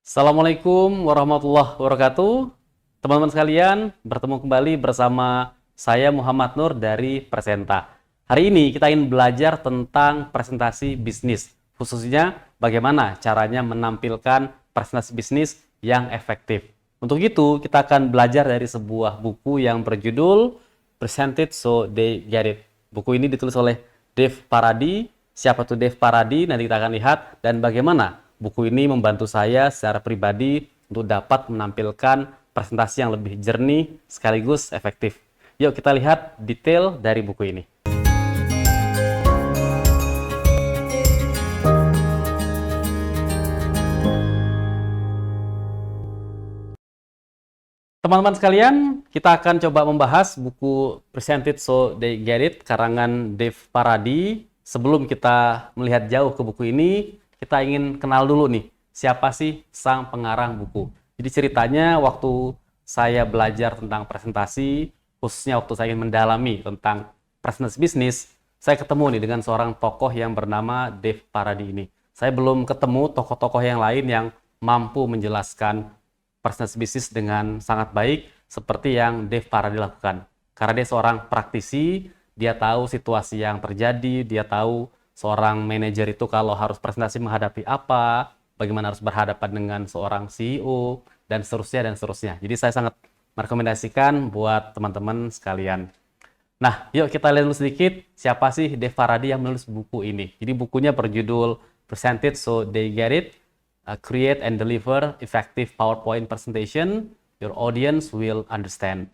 Assalamualaikum warahmatullahi wabarakatuh. Teman-teman sekalian, bertemu kembali bersama saya Muhammad Nur dari Presenta. Hari ini kita ingin belajar tentang presentasi bisnis, khususnya bagaimana caranya menampilkan presentasi bisnis yang efektif. Untuk itu, kita akan belajar dari sebuah buku yang berjudul Present It So They Get It. Buku ini ditulis oleh Dave Paradi. Siapa tuh Dave Paradi? Nanti kita akan lihat dan bagaimana buku ini membantu saya secara pribadi untuk dapat menampilkan presentasi yang lebih jernih sekaligus efektif. Yuk kita lihat detail dari buku ini. Teman-teman sekalian, kita akan coba membahas buku Present It So They Get It karangan Dave Paradi. Sebelum kita melihat jauh ke buku ini, kita ingin kenal dulu nih, siapa sih sang pengarang buku. Jadi ceritanya waktu saya belajar tentang presentasi, khususnya waktu saya ingin mendalami tentang presentasi bisnis, saya ketemu nih dengan seorang tokoh yang bernama Dave Paradi ini. Saya belum ketemu tokoh-tokoh yang lain yang mampu menjelaskan presentasi bisnis dengan sangat baik seperti yang Dave Paradi lakukan. Karena dia seorang praktisi, dia tahu situasi yang terjadi, dia tahu seorang manajer itu kalau harus presentasi menghadapi apa, bagaimana harus berhadapan dengan seorang CEO, dan seterusnya, dan seterusnya. Jadi saya sangat merekomendasikan buat teman-teman sekalian. Nah, yuk kita lihat dulu sedikit siapa sih Dave Paradi yang menulis buku ini. Jadi bukunya berjudul Present It So They Get It, Create and Deliver Effective PowerPoint Presentation Your Audience Will Understand.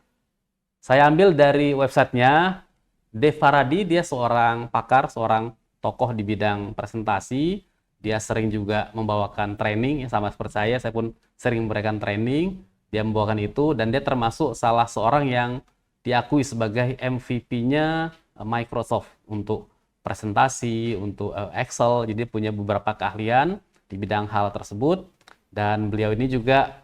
Saya ambil dari websitenya. Dave Paradi, dia seorang pakar, seorang tokoh di bidang presentasi. Dia sering juga membawakan training, sama seperti saya pun sering memberikan training. Dia membawakan itu, dan dia termasuk salah seorang yang diakui sebagai MVP-nya Microsoft untuk presentasi, untuk Excel. Jadi punya beberapa keahlian di bidang hal tersebut. Dan beliau ini juga,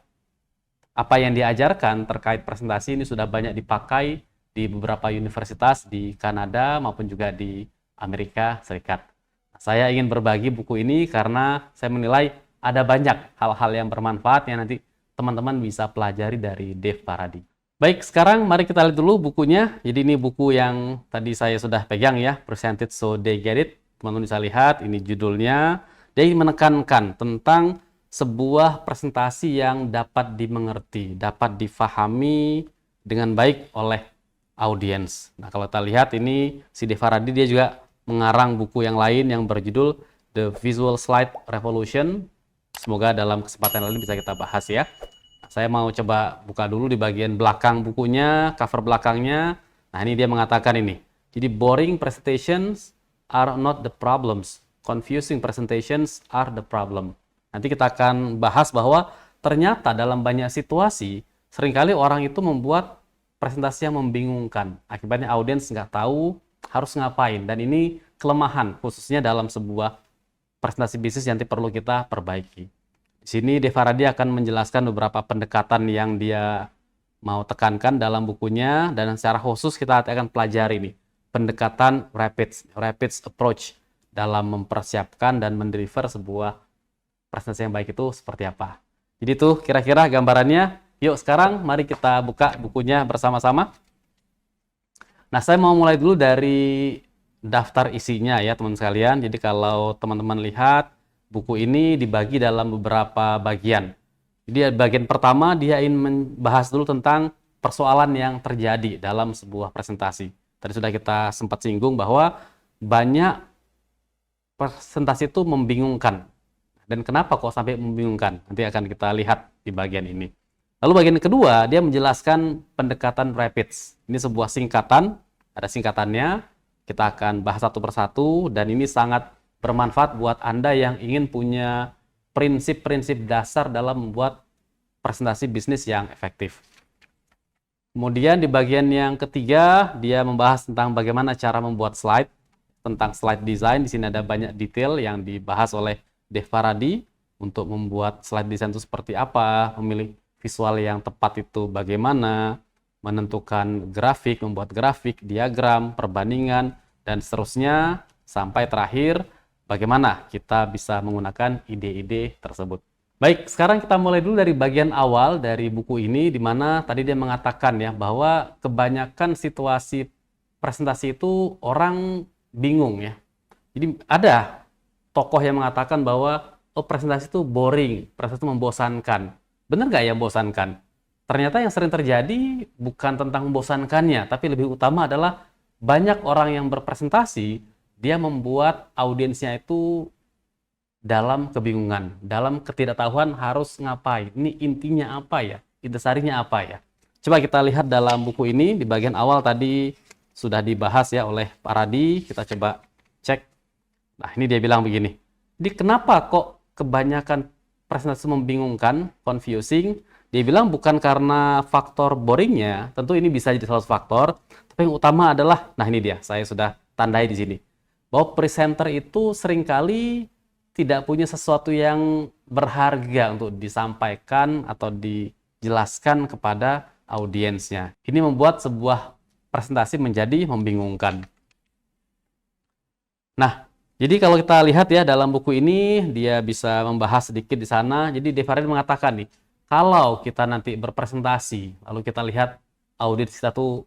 apa yang diajarkan terkait presentasi ini sudah banyak dipakai di beberapa universitas di Kanada maupun juga di Amerika Serikat. Saya ingin berbagi buku ini karena saya menilai ada banyak hal-hal yang bermanfaat yang nanti teman-teman bisa pelajari dari Dave Paradi. Baik, sekarang mari kita lihat dulu bukunya. Jadi ini buku yang tadi saya sudah pegang ya, Present It So They Get It. Teman-teman bisa lihat, ini judulnya. Dia ingin menekankan tentang sebuah presentasi yang dapat dimengerti, dapat difahami dengan baik oleh audiens. Nah, kalau kita lihat ini si Dave Paradi dia juga mengarang buku yang lain yang berjudul The Visual Slide Revolution. Semoga dalam kesempatan lain bisa kita bahas ya. Nah, saya mau coba buka dulu di bagian belakang bukunya, cover belakangnya. Nah, ini dia mengatakan ini. Jadi boring presentations are not the problems. Confusing presentations are the problem. Nanti kita akan bahas bahwa ternyata dalam banyak situasi seringkali orang itu membuat presentasi yang membingungkan. Akibatnya audiens nggak tahu harus ngapain. Dan ini kelemahan khususnya dalam sebuah presentasi bisnis yang nanti perlu kita perbaiki. Di sini Dave Paradi akan menjelaskan beberapa pendekatan yang dia mau tekankan dalam bukunya. Dan secara khusus kita akan pelajari nih pendekatan rapid approach dalam mempersiapkan dan mendeliver sebuah presentasi yang baik itu seperti apa. Jadi tuh kira-kira gambarannya. Yuk sekarang mari kita buka bukunya bersama-sama. Nah, saya mau mulai dulu dari daftar isinya ya teman sekalian. Jadi kalau teman-teman lihat buku ini dibagi dalam beberapa bagian. Jadi bagian pertama dia ingin membahas dulu tentang persoalan yang terjadi dalam sebuah presentasi. Tadi sudah kita sempat singgung bahwa banyak presentasi itu membingungkan. Dan kenapa kok sampai membingungkan? Nanti akan kita lihat di bagian ini. Lalu bagian kedua, dia menjelaskan pendekatan rapids. Ini sebuah singkatan, ada singkatannya. Kita akan bahas satu persatu, dan ini sangat bermanfaat buat Anda yang ingin punya prinsip-prinsip dasar dalam membuat presentasi bisnis yang efektif. Kemudian di bagian yang ketiga, dia membahas tentang bagaimana cara membuat slide, tentang slide design. Di sini ada banyak detail yang dibahas oleh Dave Paradi untuk membuat slide design itu seperti apa, memilih visual yang tepat itu bagaimana, menentukan grafik, membuat grafik, diagram, perbandingan, dan seterusnya, sampai terakhir bagaimana kita bisa menggunakan ide-ide tersebut. Baik, sekarang kita mulai dulu dari bagian awal dari buku ini, di mana tadi dia mengatakan ya bahwa kebanyakan situasi presentasi itu orang bingung ya. Jadi ada tokoh yang mengatakan bahwa oh, presentasi itu boring, presentasi itu membosankan. Benar nggak ya membosankan? Ternyata yang sering terjadi bukan tentang membosankannya, tapi lebih utama adalah banyak orang yang berpresentasi, dia membuat audiensnya itu dalam kebingungan, dalam ketidaktahuan harus ngapain. Ini intinya apa ya? Intisarinya apa ya? Coba kita lihat dalam buku ini, di bagian awal tadi sudah dibahas ya oleh Pak Radi. Kita coba cek. Nah, ini dia bilang begini. Jadi kenapa kok kebanyakan presentasi membingungkan, confusing? Dia bilang bukan karena faktor boringnya, tentu ini bisa jadi salah satu faktor, tapi yang utama adalah, nah ini dia, saya sudah tandai di sini, bahwa presenter itu seringkali tidak punya sesuatu yang berharga untuk disampaikan atau dijelaskan kepada audiensnya. Ini membuat sebuah presentasi menjadi membingungkan. Nah, jadi kalau kita lihat ya dalam buku ini, dia bisa membahas sedikit di sana. Jadi Devarid mengatakan nih, kalau kita nanti berpresentasi, lalu kita lihat audiens kita tuh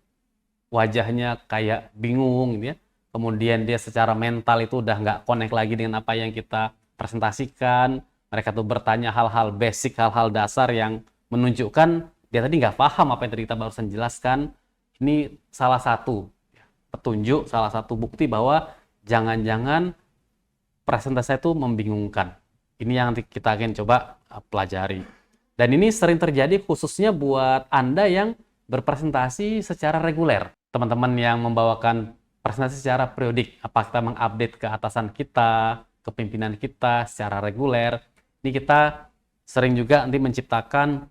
wajahnya kayak bingung gitu ya, kemudian dia secara mental itu udah nggak connect lagi dengan apa yang kita presentasikan, mereka tuh bertanya hal-hal basic, hal-hal dasar yang menunjukkan dia tadi nggak paham apa yang tadi kita barusan jelaskan. Ini salah satu petunjuk, salah satu bukti bahwa jangan-jangan presentasi itu membingungkan. Ini yang kita akan coba pelajari. Dan ini sering terjadi khususnya buat Anda yang berpresentasi secara reguler. Teman-teman yang membawakan presentasi secara periodik, apakah kita mengupdate ke atasan kita, ke pimpinan kita secara reguler, ini kita sering juga nanti menciptakan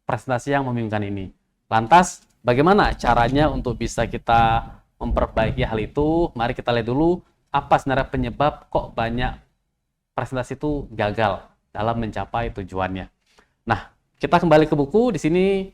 presentasi yang membingungkan ini. Lantas, bagaimana caranya untuk bisa kita memperbaiki hal itu? Mari kita lihat dulu apa sebenarnya penyebab kok banyak presentasi itu gagal dalam mencapai tujuannya. Nah, kita kembali ke buku. Di sini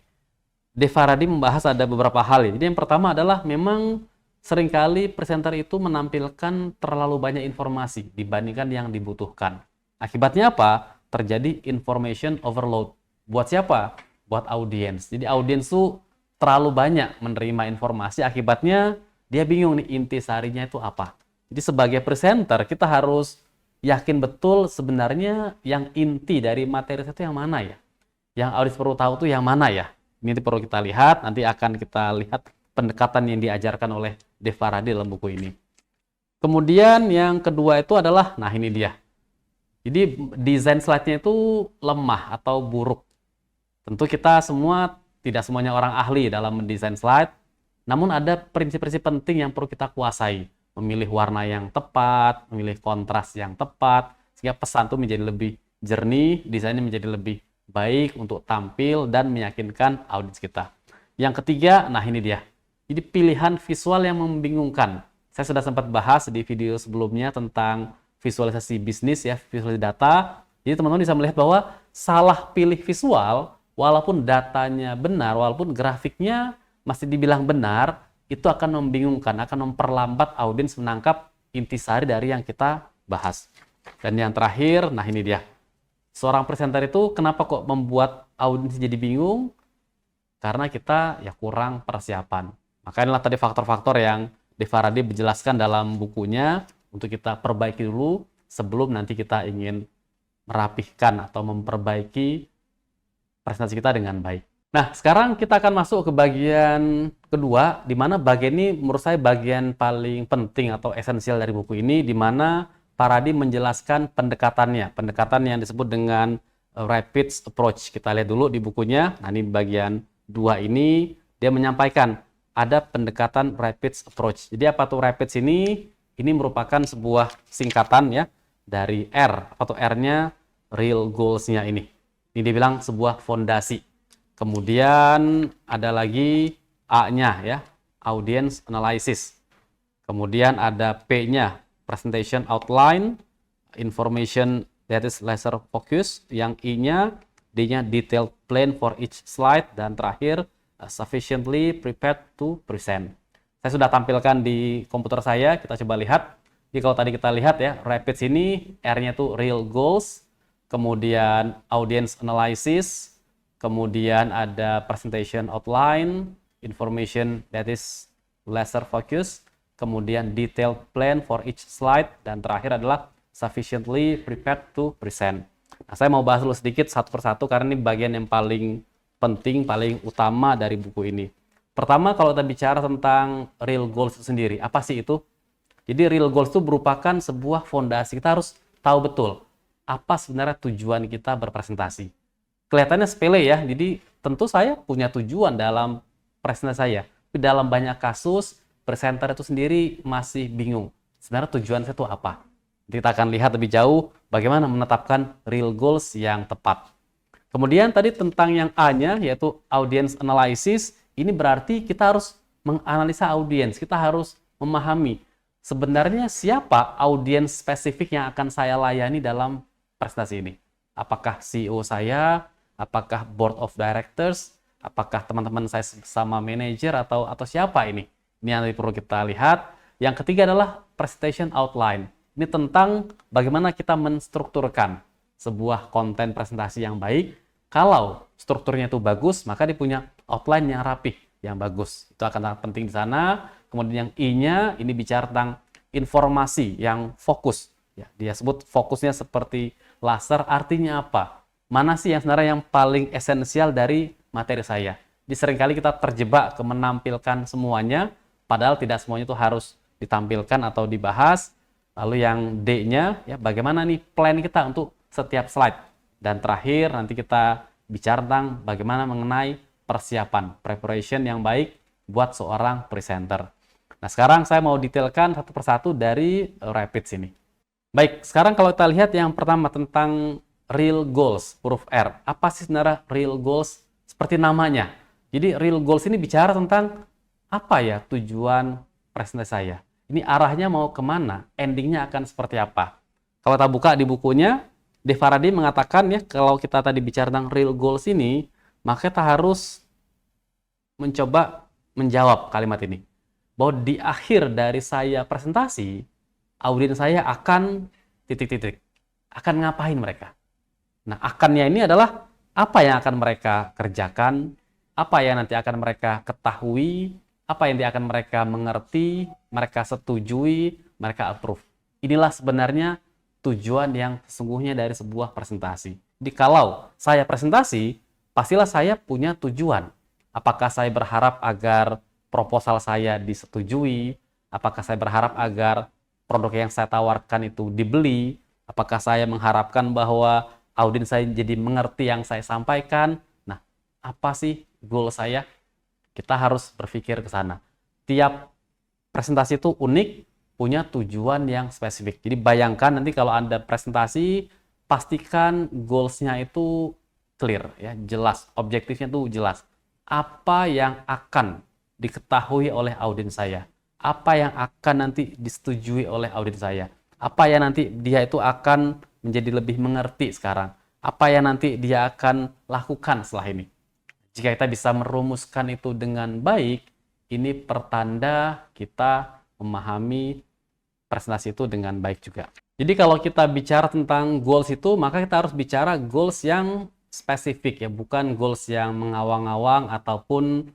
Devarid membahas ada beberapa hal. Jadi yang pertama adalah memang seringkali presenter itu menampilkan terlalu banyak informasi dibandingkan yang dibutuhkan. Akibatnya apa? Terjadi information overload. Buat siapa? Buat audiens. Jadi audiens itu terlalu banyak menerima informasi, akibatnya dia bingung nih intisarinya itu apa. Jadi sebagai presenter kita harus yakin betul sebenarnya yang inti dari materi itu yang mana ya. Yang audiens perlu tahu itu yang mana ya. Ini perlu kita lihat, nanti akan kita lihat pendekatan yang diajarkan oleh Devarid dalam buku ini. Kemudian yang kedua itu adalah, nah ini dia. Jadi desain slide-nya itu lemah atau buruk. Tentu kita semua, tidak semuanya orang ahli dalam mendesain slide, namun ada prinsip-prinsip penting yang perlu kita kuasai. Memilih warna yang tepat, memilih kontras yang tepat, sehingga pesan itu menjadi lebih jernih, desainnya menjadi lebih baik untuk tampil dan meyakinkan audiens kita. Yang ketiga, nah ini dia. Jadi pilihan visual yang membingungkan. Saya sudah sempat bahas di video sebelumnya tentang visualisasi bisnis ya, visualisasi data. Jadi teman-teman bisa melihat bahwa salah pilih visual, walaupun datanya benar, walaupun grafiknya masih dibilang benar, itu akan membingungkan, akan memperlambat audiens menangkap intisari dari yang kita bahas. Dan yang terakhir, nah ini dia. Seorang presenter itu kenapa kok membuat audiens jadi bingung? Karena kita ya kurang persiapan. Maka inilah tadi faktor-faktor yang Devarid menjelaskan dalam bukunya untuk kita perbaiki dulu sebelum nanti kita ingin merapihkan atau memperbaiki presentasi kita dengan baik. Nah, sekarang kita akan masuk ke bagian kedua, di mana bagian ini menurut saya bagian paling penting atau esensial dari buku ini, di mana Pak Radi menjelaskan pendekatannya, pendekatan yang disebut dengan rapid approach. Kita lihat dulu di bukunya. Nah, ini bagian 2 ini dia menyampaikan ada pendekatan rapid approach. Jadi apa tuh rapid ini? Ini merupakan sebuah singkatan ya dari R. Apa tuh R-nya? Real goals-nya ini. Ini dia bilang sebuah fondasi. Kemudian ada lagi A-nya ya, audience analysis. Kemudian ada P-nya, presentation outline, information that is laser focus. Yang I-nya, D-nya detailed plan for each slide. Dan terakhir, sufficiently prepared to present. Saya sudah tampilkan di komputer saya, kita coba lihat. Jadi kalau tadi kita lihat ya, rapid ini R-nya itu real goals, kemudian audience analysis, kemudian ada presentation outline, information that is laser focus, kemudian detailed plan for each slide, dan terakhir adalah sufficiently prepared to present. Nah, saya mau bahas dulu sedikit satu persatu karena ini bagian yang paling penting, paling utama dari buku ini. Pertama, kalau kita bicara tentang real goals itu sendiri, apa sih itu? Jadi real goals itu merupakan sebuah fondasi. Kita harus tahu betul apa sebenarnya tujuan kita berpresentasi. Kelihatannya sepele ya, jadi tentu saya punya tujuan dalam presentasi saya. Tapi dalam banyak kasus, presenter itu sendiri masih bingung. Sebenarnya tujuan saya itu apa? Kita akan lihat lebih jauh bagaimana menetapkan real goals yang tepat. Kemudian tadi tentang yang A-nya, yaitu audience analysis, ini berarti kita harus menganalisa audiens, kita harus memahami sebenarnya siapa audiens spesifik yang akan saya layani dalam presentasi ini. Apakah CEO saya, apakah board of directors, apakah teman-teman saya sama manajer atau siapa ini? Ini yang perlu kita lihat. Yang ketiga adalah presentation outline. Ini tentang bagaimana kita menstrukturkan sebuah konten presentasi yang baik. Kalau strukturnya itu bagus, maka dia punya outline yang rapih, yang bagus. Itu akan sangat penting di sana. Kemudian yang I-nya, ini bicara tentang informasi yang fokus. Ya, dia sebut fokusnya seperti laser, artinya apa? Mana sih yang sebenarnya yang paling esensial dari materi saya? Jadi seringkali kita terjebak ke menampilkan semuanya, padahal tidak semuanya itu harus ditampilkan atau dibahas. Lalu yang D-nya, ya bagaimana nih plan kita untuk setiap slide. Dan terakhir nanti kita bicara tentang bagaimana mengenai persiapan, preparation yang baik buat seorang presenter. Nah sekarang saya mau detailkan satu persatu dari Rapids ini. Baik, sekarang kalau kita lihat yang pertama tentang real goals, huruf R. Apa sih sebenarnya real goals? Seperti namanya. Jadi real goals ini bicara tentang apa ya tujuan presentasi saya. Ini arahnya mau kemana, endingnya akan seperti apa. Kalau kita buka di bukunya, Dave Faraday mengatakan ya, kalau kita tadi bicara tentang real goals ini, maka kita harus mencoba menjawab kalimat ini. Bahwa di akhir dari saya presentasi, audiens saya akan titik-titik. Akan ngapain mereka? Nah, akannya ini adalah apa yang akan mereka kerjakan, apa yang nanti akan mereka ketahui, apa yang akan mereka mengerti, mereka setujui, mereka approve. Inilah sebenarnya tujuan yang sesungguhnya dari sebuah presentasi. Jadi kalau saya presentasi, pastilah saya punya tujuan. Apakah saya berharap agar proposal saya disetujui? Apakah saya berharap agar produk yang saya tawarkan itu dibeli? Apakah saya mengharapkan bahwa audiens saya jadi mengerti yang saya sampaikan? Nah, apa sih goal saya? Kita harus berpikir ke sana. Tiap presentasi itu unik, punya tujuan yang spesifik. Jadi bayangkan nanti kalau Anda presentasi, pastikan goals-nya itu clear, ya, jelas. Objektifnya itu jelas. Apa yang akan diketahui oleh audiens saya? Apa yang akan nanti disetujui oleh audiens saya? Apa yang nanti dia itu akan menjadi lebih mengerti sekarang? Apa yang nanti dia akan lakukan setelah ini? Jika kita bisa merumuskan itu dengan baik, ini pertanda kita memahami presentasi itu dengan baik juga. Jadi kalau kita bicara tentang goals itu, maka kita harus bicara goals yang spesifik ya, bukan goals yang mengawang-awang ataupun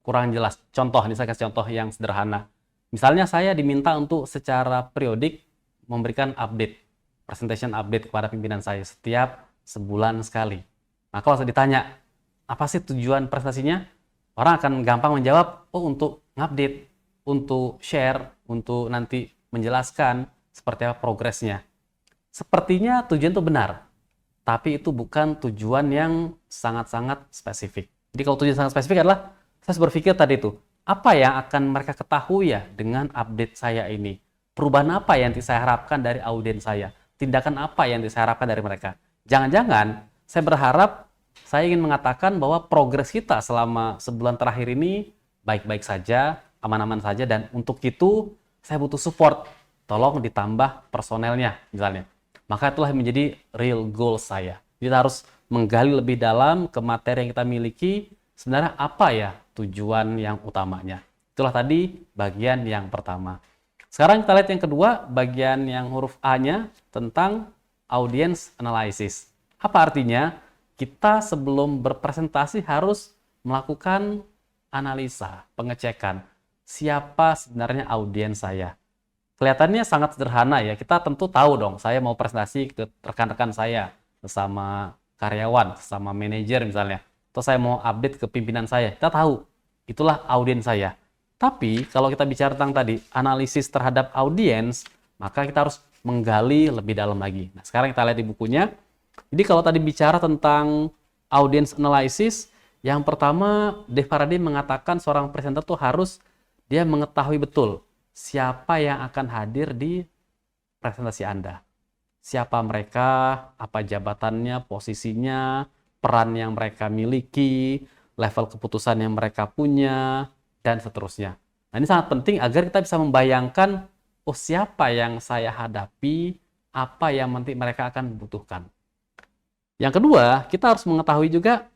kurang jelas. Contoh, ini saya kasih contoh yang sederhana. Misalnya saya diminta untuk secara periodik memberikan update, presentation update kepada pimpinan saya setiap sebulan sekali. Nah kalau saya ditanya, apa sih tujuan presentasinya? Orang akan gampang menjawab, oh untuk ngupdate, untuk share, untuk nanti menjelaskan seperti apa progresnya. Sepertinya tujuan itu benar, tapi itu bukan tujuan yang sangat-sangat spesifik. Jadi kalau tujuan sangat spesifik adalah, saya berpikir tadi itu, apa yang akan mereka ketahui ya dengan update saya ini? Perubahan apa yang saya harapkan dari audiens saya? Tindakan apa yang saya harapkan dari mereka? Jangan-jangan saya berharap, saya ingin mengatakan bahwa progres kita selama sebulan terakhir ini baik-baik saja, aman-aman saja, dan untuk itu saya butuh support. Tolong ditambah personelnya misalnya. Maka itulah yang menjadi real goal saya. Kita harus menggali lebih dalam ke materi yang kita miliki, sebenarnya apa ya tujuan yang utamanya. Itulah tadi bagian yang pertama. Sekarang kita lihat yang kedua, bagian yang huruf A-nya tentang audience analysis. Apa artinya? Kita sebelum berpresentasi harus melakukan analisa, pengecekan. Siapa sebenarnya audiens saya? Kelihatannya sangat sederhana ya. Kita tentu tahu dong, saya mau presentasi ke rekan-rekan saya, sesama karyawan, sesama manajer misalnya. Atau saya mau update ke pimpinan saya. Kita tahu, itulah audiens saya. Tapi kalau kita bicara tentang tadi, analisis terhadap audiens, maka kita harus menggali lebih dalam lagi. Nah, sekarang kita lihat di bukunya. Jadi kalau tadi bicara tentang audience analysis, yang pertama Dave Faraday mengatakan seorang presenter tuh harus dia mengetahui betul siapa yang akan hadir di presentasi Anda. Siapa mereka, apa jabatannya, posisinya, peran yang mereka miliki, level keputusan yang mereka punya, dan seterusnya. Nah, ini sangat penting agar kita bisa membayangkan, oh siapa yang saya hadapi, apa yang nanti mereka akan butuhkan. Yang kedua, kita harus mengetahui juga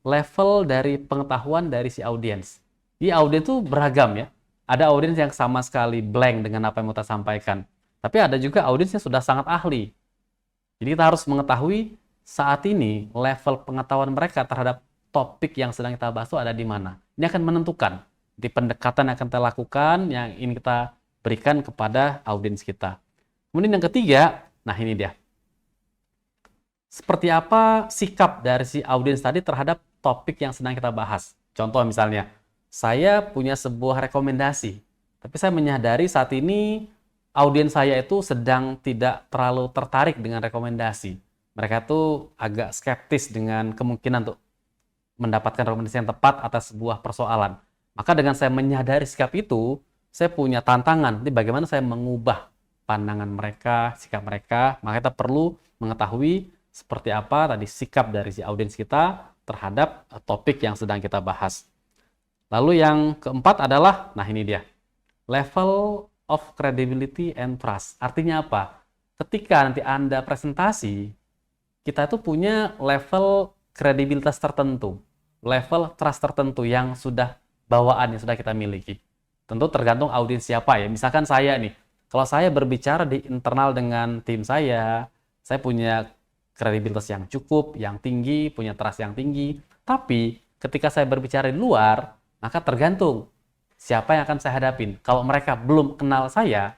level dari pengetahuan dari si audiens. Di audiens itu beragam ya. Ada audiens yang sama sekali blank dengan apa yang mau kita sampaikan. Tapi ada juga audiens yang sudah sangat ahli. Jadi kita harus mengetahui saat ini level pengetahuan mereka terhadap topik yang sedang kita bahas itu ada di mana. Ini akan menentukan di pendekatan yang akan kita lakukan, yang ingin kita berikan kepada audiens kita. Kemudian yang ketiga, nah ini dia. Seperti apa sikap dari si audiens tadi terhadap topik yang sedang kita bahas. Contoh misalnya, saya punya sebuah rekomendasi, tapi saya menyadari saat ini audiens saya itu sedang tidak terlalu tertarik dengan rekomendasi. Mereka tuh agak skeptis dengan kemungkinan untuk mendapatkan rekomendasi yang tepat atas sebuah persoalan. Maka dengan saya menyadari sikap itu, saya punya tantangan. Jadi bagaimana saya mengubah pandangan mereka, sikap mereka, maka kita perlu mengetahui seperti apa tadi sikap dari si audiens kita terhadap topik yang sedang kita bahas. Lalu yang keempat adalah, nah ini dia, level of credibility and trust. Artinya apa? Ketika nanti Anda presentasi, kita itu punya level kredibilitas tertentu, level trust tertentu yang sudah bawaan yang sudah kita miliki. Tentu tergantung audiens siapa ya. Misalkan saya nih, kalau saya berbicara di internal dengan tim saya punya kredibilitas yang cukup, yang tinggi, punya trust yang tinggi. Tapi ketika saya berbicara di luar, maka tergantung siapa yang akan saya hadapin. Kalau mereka belum kenal saya,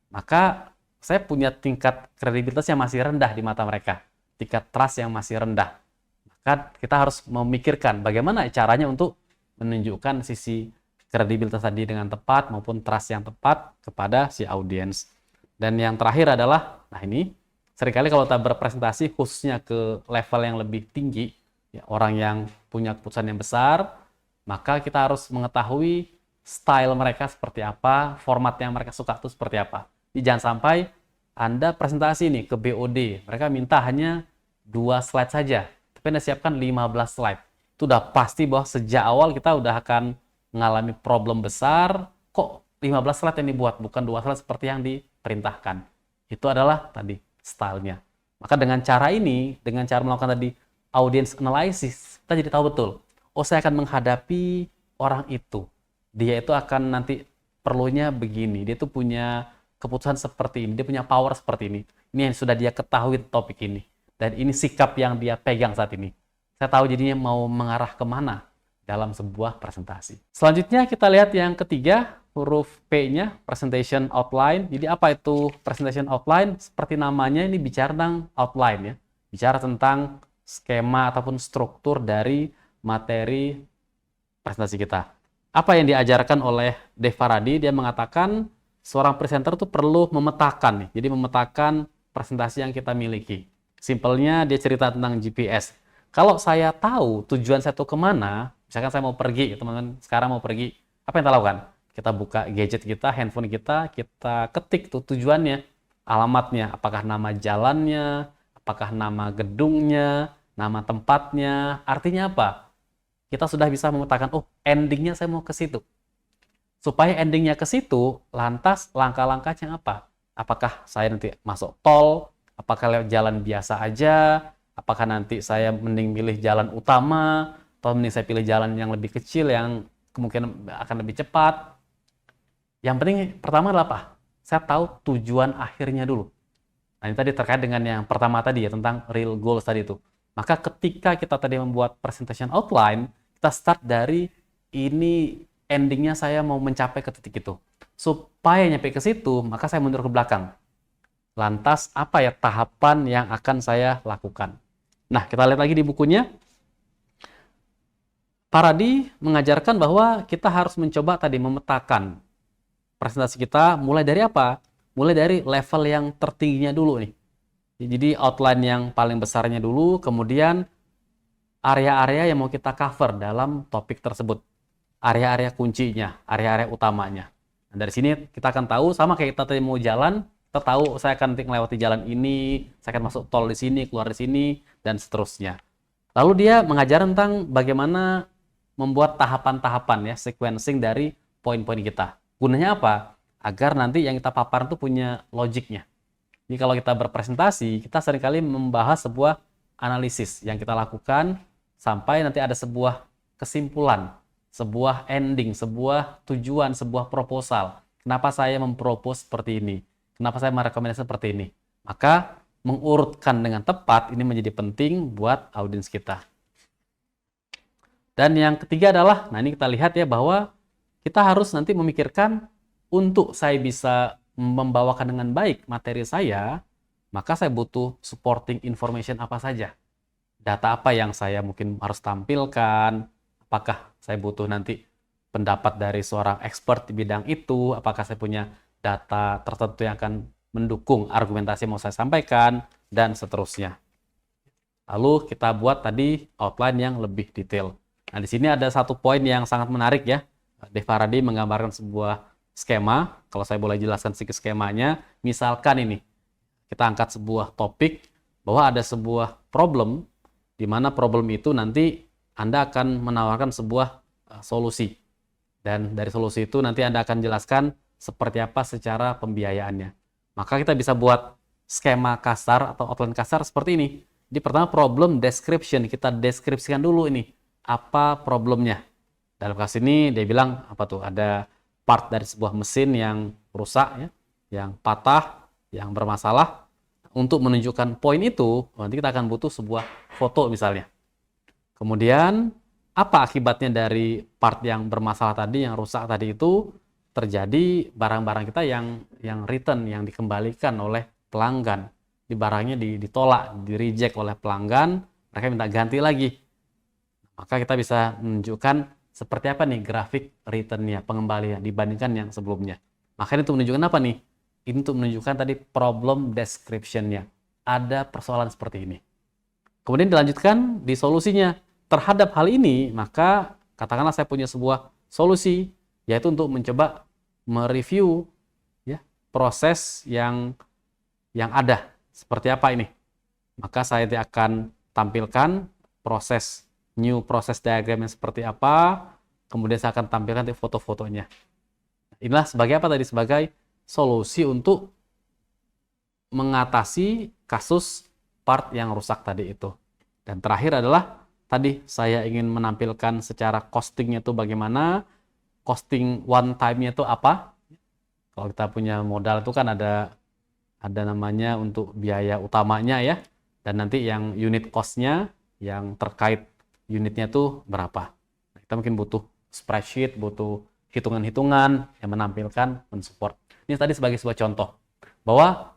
maka saya punya tingkat kredibilitas yang masih rendah di mata mereka. Tingkat trust yang masih rendah. Maka kita harus memikirkan bagaimana caranya untuk menunjukkan sisi kredibilitas tadi dengan tepat maupun trust yang tepat kepada si audiens. Dan yang terakhir adalah, nah ini, seringkali kalau kita berpresentasi khususnya ke level yang lebih tinggi, ya, orang yang punya keputusan yang besar, maka kita harus mengetahui style mereka seperti apa, format yang mereka suka itu seperti apa. Jadi jangan sampai Anda presentasi nih ke BOD, mereka minta hanya 2 slide saja, tapi Anda siapkan 15 slide. Itu udah pasti bahwa sejak awal kita udah akan mengalami problem besar, kok 15 slide yang dibuat, bukan 2 slide seperti yang diperintahkan. Itu adalah tadi stylenya. Maka dengan cara ini, dengan cara melakukan tadi audience analysis, kita jadi tahu betul, oh saya akan menghadapi orang itu. Dia itu akan nanti perlunya begini, dia tuh punya keputusan seperti ini, dia punya power seperti ini. Ini yang sudah dia ketahui topik ini. Dan ini sikap yang dia pegang saat ini. Saya tahu jadinya mau mengarah kemana dalam sebuah presentasi. Selanjutnya kita lihat yang ketiga, huruf P-nya, presentation outline. Jadi apa itu presentation outline? Seperti namanya ini bicara tentang outline ya. Bicara tentang skema ataupun struktur dari materi presentasi kita. Apa yang diajarkan oleh Dave Faraday? Dia mengatakan seorang presenter itu perlu memetakan nih. Jadi memetakan presentasi yang kita miliki. Simpelnya dia cerita tentang GPS. Kalau saya tahu tujuan saya itu kemana, misalkan saya mau pergi, teman-teman sekarang mau pergi, apa yang kita lakukan? Kita buka gadget kita, handphone kita ketik tuh tujuannya, alamatnya, apakah nama jalannya, apakah nama gedungnya, nama tempatnya, artinya apa? Kita sudah bisa memetakan, oh endingnya saya mau ke situ. Supaya endingnya ke situ, lantas langkah-langkahnya apa? Apakah saya nanti masuk tol, apakah lewat jalan biasa aja, apakah nanti saya mending pilih jalan utama, atau mending saya pilih jalan yang lebih kecil, yang kemungkinan akan lebih cepat. Yang penting pertama adalah apa? Saya tahu tujuan akhirnya dulu. Nah, ini tadi terkait dengan yang pertama tadi ya, tentang real goals tadi itu. Maka ketika kita tadi membuat presentation outline, kita start dari ini endingnya saya mau mencapai ke titik itu. Supaya nyampe ke situ, maka saya mundur ke belakang. Lantas, apa ya tahapan yang akan saya lakukan? Nah, kita lihat lagi di bukunya. Paradi mengajarkan bahwa kita harus mencoba tadi memetakan presentasi kita mulai dari apa? Mulai dari level yang tertingginya dulu nih. Jadi outline yang paling besarnya dulu, kemudian area-area yang mau kita cover dalam topik tersebut. Area-area kuncinya, area-area utamanya. Nah, dari sini kita akan tahu, sama kayak kita tadi mau jalan, kita tahu saya akan melewati jalan ini, saya akan masuk tol di sini, keluar di sini, dan seterusnya. Lalu dia mengajar tentang bagaimana membuat tahapan-tahapan ya, sequencing dari poin-poin kita. Gunanya apa? Agar nanti yang kita paparan itu punya logiknya. Jadi kalau kita berpresentasi, kita seringkali membahas sebuah analisis yang kita lakukan sampai nanti ada sebuah kesimpulan, sebuah ending, sebuah tujuan, sebuah proposal. Kenapa saya mempropose seperti ini? Kenapa saya merekomendasikan seperti ini? Maka mengurutkan dengan tepat ini menjadi penting buat audiens kita. Dan yang ketiga adalah, nah ini kita lihat ya bahwa kita harus nanti memikirkan untuk saya bisa membawakan dengan baik materi saya, maka saya butuh supporting information apa saja. Data apa yang saya mungkin harus tampilkan, apakah saya butuh nanti pendapat dari seorang expert di bidang itu, apakah saya punya data tertentu yang akan mendukung argumentasi yang mau saya sampaikan, dan seterusnya. Lalu kita buat tadi outline yang lebih detail. Nah, di sini ada satu poin yang sangat menarik ya. Dave Paradi menggambarkan sebuah skema. Kalau saya boleh jelaskan sedikit skemanya, misalkan ini, kita angkat sebuah topik bahwa ada sebuah problem, di mana problem itu nanti Anda akan menawarkan sebuah solusi. Dan dari solusi itu nanti Anda akan jelaskan seperti apa secara pembiayaannya. Maka kita bisa buat skema kasar atau outline kasar seperti ini. Di pertama problem description, kita deskripsikan dulu ini apa problemnya. Dalam kasus ini dia bilang apa tuh? Ada part dari sebuah mesin yang rusak ya, yang patah, yang bermasalah. Untuk menunjukkan poin itu, nanti kita akan butuh sebuah foto misalnya. Kemudian apa akibatnya dari part yang bermasalah tadi, yang rusak tadi itu? Terjadi barang-barang kita yang return, yang dikembalikan oleh pelanggan. Di barangnya ditolak, di reject oleh pelanggan, mereka minta ganti lagi. Maka kita bisa menunjukkan seperti apa nih grafik return-nya, pengembalian dibandingkan yang sebelumnya. Maka ini untuk menunjukkan apa nih? Ini untuk menunjukkan tadi problem description-nya. Ada persoalan seperti ini. Kemudian dilanjutkan di solusinya. Terhadap hal ini, maka katakanlah saya punya sebuah solusi, yaitu untuk mencoba mereview ya, proses yang ada. Seperti apa ini? Maka saya akan tampilkan proses new process diagram yang seperti apa, kemudian saya akan tampilkan foto-fotonya. Inilah sebagai apa tadi? Sebagai solusi untuk mengatasi kasus part yang rusak tadi itu. Dan terakhir adalah tadi saya ingin menampilkan secara costingnya itu bagaimana, costing one time-nya itu apa. Kalau kita punya modal itu kan ada namanya untuk biaya utamanya ya, dan nanti yang unit cost-nya yang terkait unitnya itu berapa. Nah, kita mungkin butuh spreadsheet, butuh hitungan-hitungan yang menampilkan, mensupport. Ini tadi sebagai sebuah contoh bahwa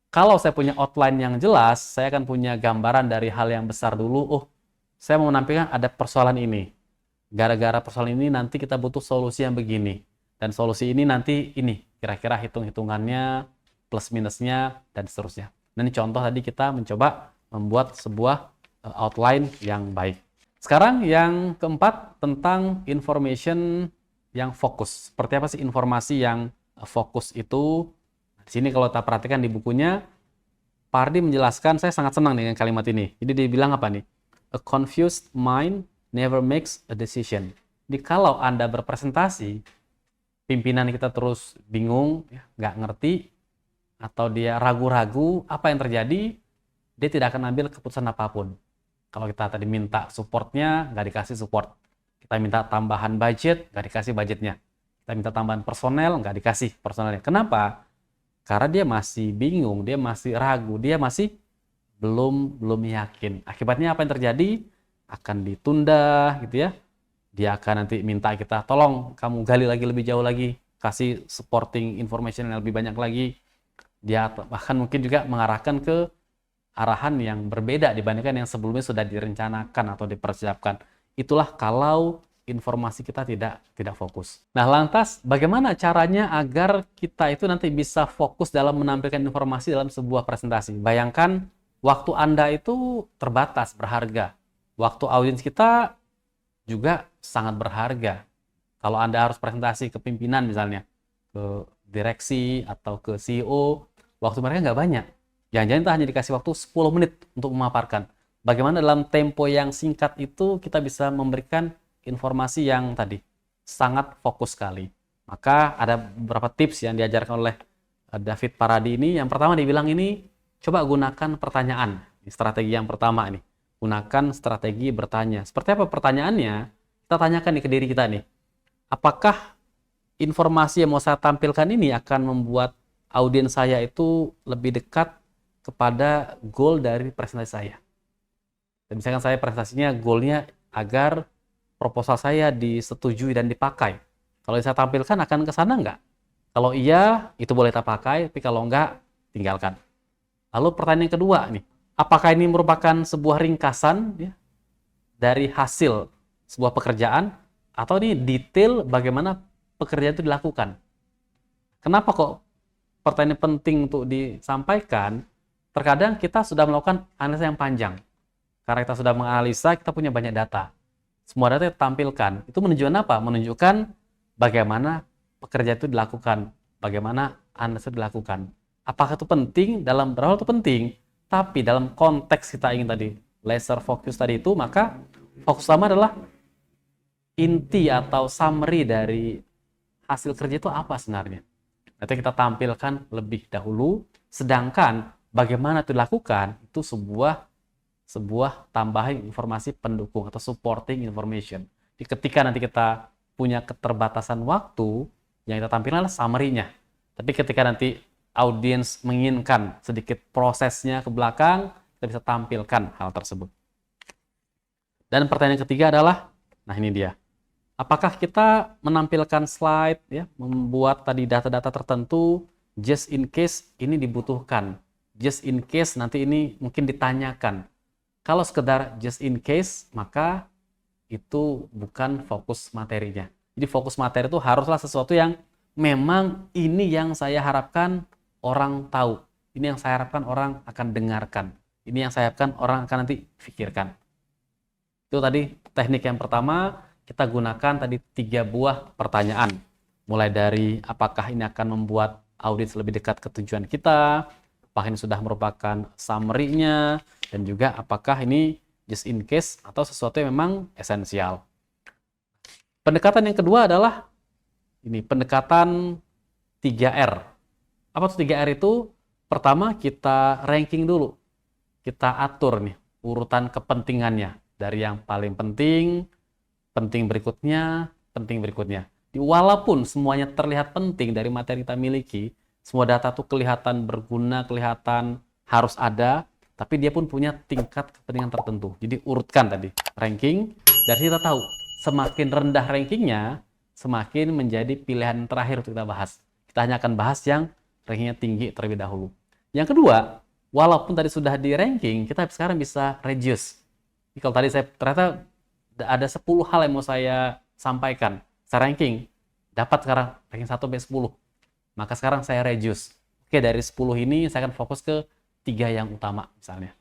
kalau saya punya outline yang jelas, saya akan punya gambaran dari hal yang besar dulu. Oh, saya mau menampilkan ada persoalan ini. Gara-gara persoalan ini nanti kita butuh solusi yang begini. Dan solusi ini nanti ini, kira-kira hitung-hitungannya, plus minusnya, dan seterusnya. Dan ini contoh tadi kita mencoba membuat sebuah outline yang baik. Sekarang yang keempat tentang information yang fokus. Seperti apa sih informasi yang fokus itu? Di sini kalau kita perhatikan di bukunya, Pardi menjelaskan, saya sangat senang dengan kalimat ini. Jadi dia bilang apa nih? A confused mind never makes a decision. Jadi kalau Anda berpresentasi, pimpinan kita terus bingung, nggak ngerti, atau dia ragu-ragu, apa yang terjadi? Dia tidak akan ambil keputusan apapun. Kalau kita tadi minta supportnya, nggak dikasih support. Kita minta tambahan budget, nggak dikasih budgetnya. Kita minta tambahan personel, nggak dikasih personelnya. Kenapa? Karena dia masih bingung, dia masih ragu, dia masih belum yakin. Akibatnya apa yang terjadi? Akan ditunda gitu ya. Dia akan nanti minta kita, tolong kamu gali lagi lebih jauh lagi, kasih supporting information yang lebih banyak lagi. Dia bahkan mungkin juga mengarahkan ke arahan yang berbeda dibandingkan yang sebelumnya sudah direncanakan atau dipersiapkan. Itulah kalau informasi kita tidak fokus. Nah, lantas bagaimana caranya agar kita itu nanti bisa fokus dalam menampilkan informasi dalam sebuah presentasi? Bayangkan waktu Anda itu terbatas, berharga. Waktu audiens kita juga sangat berharga. Kalau Anda harus presentasi ke pimpinan misalnya, ke direksi atau ke CEO, waktu mereka nggak banyak. Jangan-jangan kita hanya dikasih waktu 10 menit untuk memaparkan. Bagaimana dalam tempo yang singkat itu kita bisa memberikan informasi yang tadi sangat fokus sekali. Maka ada beberapa tips yang diajarkan oleh David Paradi ini. Yang pertama dibilang ini, coba gunakan pertanyaan. Strategi yang pertama nih, gunakan strategi bertanya. Seperti apa pertanyaannya? Kita tanyakan nih ke diri kita nih. Apakah informasi yang mau saya tampilkan ini akan membuat audiens saya itu lebih dekat kepada goal dari presentasi saya? Dan misalkan saya presentasinya goalnya agar proposal saya disetujui dan dipakai. Kalau yang saya tampilkan akan ke sana nggak? Kalau iya, itu boleh kita pakai, tapi kalau enggak, tinggalkan. Lalu pertanyaan kedua nih, apakah ini merupakan sebuah ringkasan ya, dari hasil sebuah pekerjaan, atau ini detail bagaimana pekerjaan itu dilakukan? Kenapa kok pertanyaan penting untuk disampaikan? Terkadang kita sudah melakukan analisa yang panjang. Karena kita sudah menganalisa, kita punya banyak data. Semua data yang ditampilkan. Itu menunjukkan apa? Menunjukkan bagaimana pekerjaan itu dilakukan. Bagaimana analisa itu dilakukan. Apakah itu penting? Dalam berawal itu penting. Tapi dalam konteks kita ingin tadi, laser focus tadi itu, maka fokus utama adalah inti atau summary dari hasil kerja itu apa sebenarnya. Nanti kita tampilkan lebih dahulu. Sedangkan bagaimana itu dilakukan, itu sebuah tambahan informasi pendukung atau supporting information. Jadi ketika nanti kita punya keterbatasan waktu, yang kita tampilkan adalah summary-nya. Tapi ketika nanti audiens menginginkan sedikit prosesnya ke belakang, kita bisa tampilkan hal tersebut. Dan pertanyaan ketiga adalah, nah ini dia. Apakah kita menampilkan slide, ya, membuat tadi data-data tertentu, just in case ini dibutuhkan. Just in case nanti ini mungkin ditanyakan. Kalau sekedar just in case, maka itu bukan fokus materinya. Jadi fokus materi itu haruslah sesuatu yang memang ini yang saya harapkan orang tahu. Ini yang saya harapkan orang akan dengarkan. Ini yang saya harapkan orang akan nanti pikirkan. Itu tadi teknik yang pertama, kita gunakan tadi 3 buah pertanyaan. Mulai dari apakah ini akan membuat audiens lebih dekat ke tujuan kita, apakah ini sudah merupakan summary-nya, dan juga apakah ini just in case atau sesuatu yang memang esensial. Pendekatan yang kedua adalah ini pendekatan 3R. Apa itu 3R itu? Pertama kita ranking dulu. Kita atur nih urutan kepentingannya. Dari yang paling penting, penting berikutnya, penting berikutnya. Walaupun semuanya terlihat penting dari materi kita miliki, semua data itu kelihatan berguna, kelihatan harus ada, tapi dia pun punya tingkat kepentingan tertentu. Jadi urutkan tadi, ranking, dari kita tahu, semakin rendah rankingnya, semakin menjadi pilihan terakhir untuk kita bahas. Kita hanya akan bahas yang rankingnya tinggi terlebih dahulu. Yang kedua, walaupun tadi sudah di ranking, kita sekarang bisa reduce. Jadi kalau tadi saya ternyata ada 10 hal yang mau saya sampaikan, saya ranking, dapat sekarang ranking 1 sampai 10. Maka sekarang saya reduce. Oke, dari 10 ini saya akan fokus ke 3 yang utama misalnya.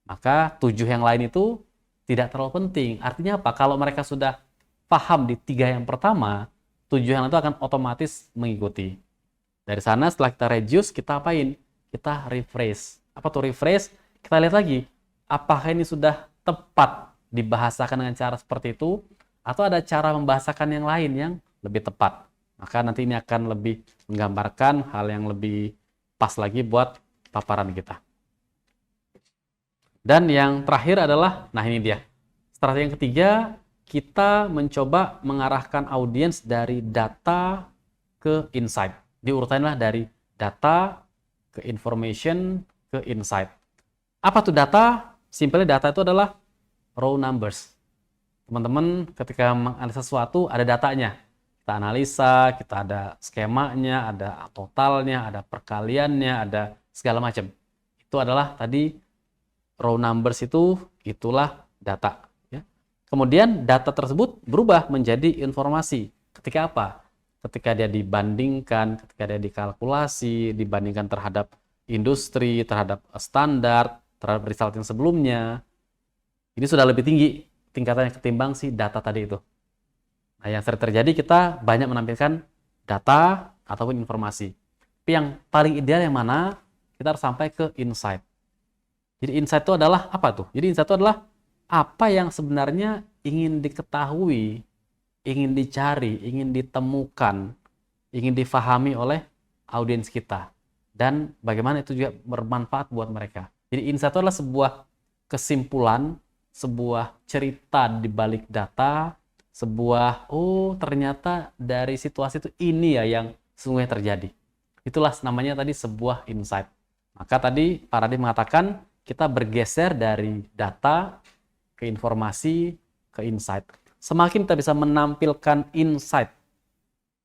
Maka 7 yang lain itu tidak terlalu penting. Artinya apa? Kalau mereka sudah paham di 3 yang pertama, 7 yang itu akan otomatis mengikuti. Dari sana setelah kita reduce, kita apain? Kita rephrase. Apa tuh rephrase? Kita lihat lagi, apakah ini sudah tepat dibahasakan dengan cara seperti itu, atau ada cara membahasakan yang lain yang lebih tepat. Maka nanti ini akan lebih menggambarkan hal yang lebih pas lagi buat paparan kita. Dan yang terakhir adalah, nah ini dia, strategi yang ketiga, kita mencoba mengarahkan audiens dari data ke insight. Diurutanlah dari data ke information, ke insight. Apa tuh data? Simpelnya data itu adalah raw numbers. Teman-teman ketika menganalisa sesuatu ada datanya. Kita analisa, kita ada skemanya, ada totalnya, ada perkaliannya, ada segala macam. Itu adalah tadi raw numbers itulah data. Ya. Kemudian data tersebut berubah menjadi informasi. Ketika apa? Ketika dia dibandingkan, ketika dia dikalkulasi, dibandingkan terhadap industri, terhadap standar, terhadap result yang sebelumnya. Ini sudah lebih tinggi tingkatannya ketimbang si data tadi itu. Nah, yang sering terjadi kita banyak menampilkan data ataupun informasi. Tapi yang paling ideal yang mana? Kita harus sampai ke insight. Jadi insight itu adalah apa tuh? Jadi insight itu adalah apa yang sebenarnya ingin diketahui, ingin dicari, ingin ditemukan, ingin difahami oleh audiens kita. Dan bagaimana itu juga bermanfaat buat mereka. Jadi insight itu adalah sebuah kesimpulan, sebuah cerita di balik data, sebuah, oh ternyata dari situasi itu ini ya yang sesungguhnya terjadi. Itulah namanya tadi sebuah insight. Maka tadi Paradi mengatakan kita bergeser dari data ke informasi, ke insight. Semakin kita bisa menampilkan insight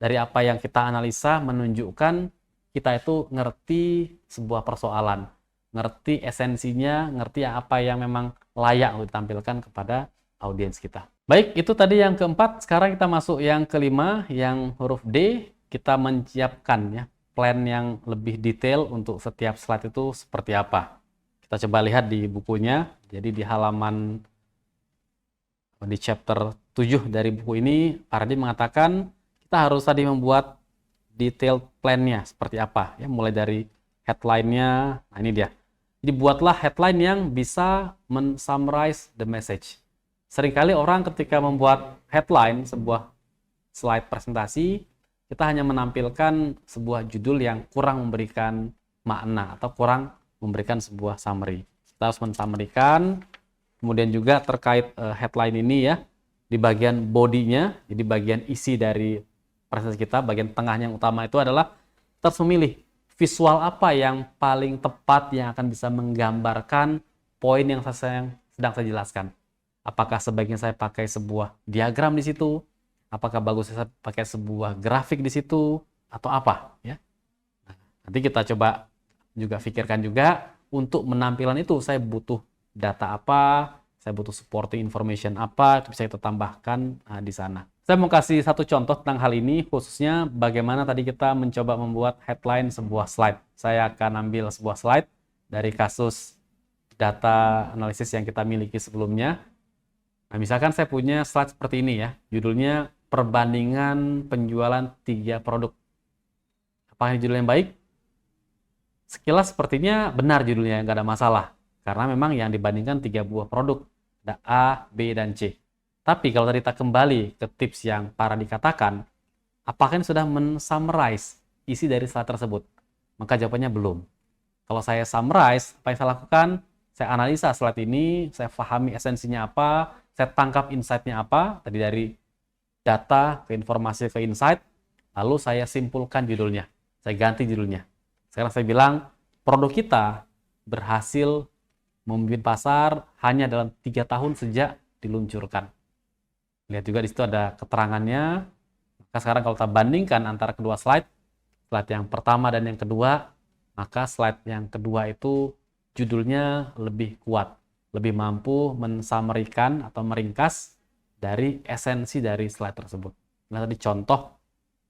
dari apa yang kita analisa, menunjukkan kita itu ngerti sebuah persoalan, ngerti esensinya, ngerti apa yang memang layak untuk ditampilkan kepada audiens kita. Baik, itu tadi yang keempat. Sekarang kita masuk yang kelima, yang huruf D. Kita menyiapkan ya plan yang lebih detail untuk setiap slide itu seperti apa. Kita coba lihat di bukunya. Jadi di halaman di chapter 7 dari buku ini, Paradi mengatakan kita harus tadi membuat detailed plan-nya seperti apa ya, mulai dari headline-nya. Nah, ini dia. Jadi buatlah headline yang bisa men-summarize the message. Seringkali orang ketika membuat headline sebuah slide presentasi, kita hanya menampilkan sebuah judul yang kurang memberikan makna atau kurang memberikan sebuah summary. Kita harus men-summary-kan. Kemudian juga terkait headline ini ya, di bagian body-nya, jadi bagian isi dari presentasi kita, bagian tengahnya yang utama itu adalah kita harus memilih visual apa yang paling tepat yang akan bisa menggambarkan poin yang sedang saya jelaskan. Apakah sebaiknya saya pakai sebuah diagram di situ? Apakah bagus saya pakai sebuah grafik di situ? Atau apa? Ya. Nah, nanti kita coba juga pikirkan juga untuk penampilan itu saya butuh data apa, saya butuh supporting information apa, itu bisa kita tambahkan di sana. Saya mau kasih satu contoh tentang hal ini, khususnya bagaimana tadi kita mencoba membuat headline sebuah slide. Saya akan ambil sebuah slide dari kasus data analisis yang kita miliki sebelumnya. Nah, misalkan saya punya slide seperti ini ya, judulnya perbandingan penjualan 3 produk. Apakah ini judul yang baik? Sekilas sepertinya benar judulnya, nggak ada masalah. Karena memang yang dibandingkan 3 buah produk, ada A, B, dan C. Tapi kalau tadi kita kembali ke tips yang Paradi katakan, apakah ini sudah men-summarize isi dari slide tersebut? Maka jawabannya belum. Kalau saya summarize, apa yang saya lakukan? Saya analisa slide ini, saya pahami esensinya apa, saya tangkap insight-nya apa, tadi dari data ke informasi ke insight, lalu saya simpulkan judulnya, saya ganti judulnya. Sekarang saya bilang, produk kita berhasil memimpin pasar hanya dalam 3 tahun sejak diluncurkan. Lihat juga di situ ada keterangannya. Maka sekarang kalau kita bandingkan antara kedua slide yang pertama dan yang kedua, maka slide yang kedua itu judulnya lebih kuat, lebih mampu mensummarikan atau meringkas dari esensi dari slide tersebut. Nah, tadi contoh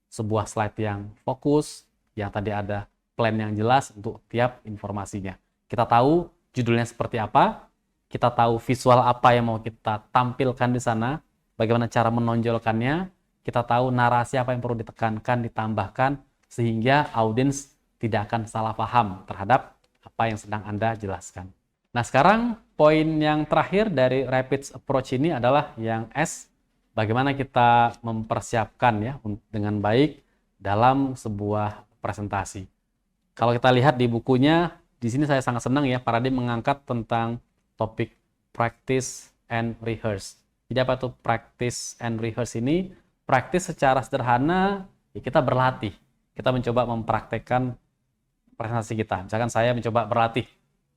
sebuah slide yang fokus, yang tadi ada plan yang jelas untuk tiap informasinya. Kita tahu judulnya seperti apa, kita tahu visual apa yang mau kita tampilkan di sana, bagaimana cara menonjolkannya, kita tahu narasi apa yang perlu ditekankan, ditambahkan, sehingga audiens tidak akan salah paham terhadap apa yang sedang Anda jelaskan. Nah, sekarang poin yang terakhir dari rapid approach ini adalah yang S, bagaimana kita mempersiapkan ya dengan baik dalam sebuah presentasi. Kalau kita lihat di bukunya, di sini saya sangat senang ya, Paradi mengangkat tentang topik practice and rehearse. Jadi apa itu practice and rehearse ini? Practice secara sederhana, ya kita berlatih. Kita mencoba mempraktekkan presentasi kita. Misalkan saya mencoba berlatih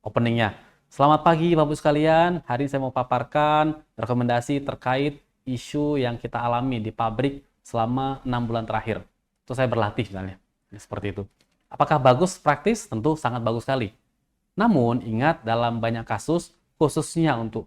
openingnya. Selamat pagi Bapak-Ibu sekalian, hari ini saya mau paparkan rekomendasi terkait isu yang kita alami di pabrik selama 6 bulan terakhir. Itu saya berlatih misalnya, seperti itu. Apakah bagus praktis? Tentu sangat bagus sekali. Namun ingat dalam banyak kasus, khususnya untuk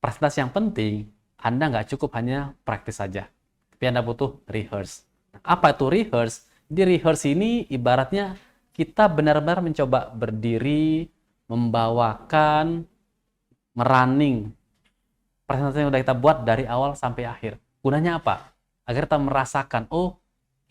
presentasi yang penting, Anda nggak cukup hanya praktis saja. Tapi Anda butuh rehearse. Apa itu rehearse? Di rehearse ini ibaratnya kita benar-benar mencoba berdiri, membawakan, merunning presentasi yang sudah kita buat dari awal sampai akhir. Gunanya apa? Agar kita merasakan, oh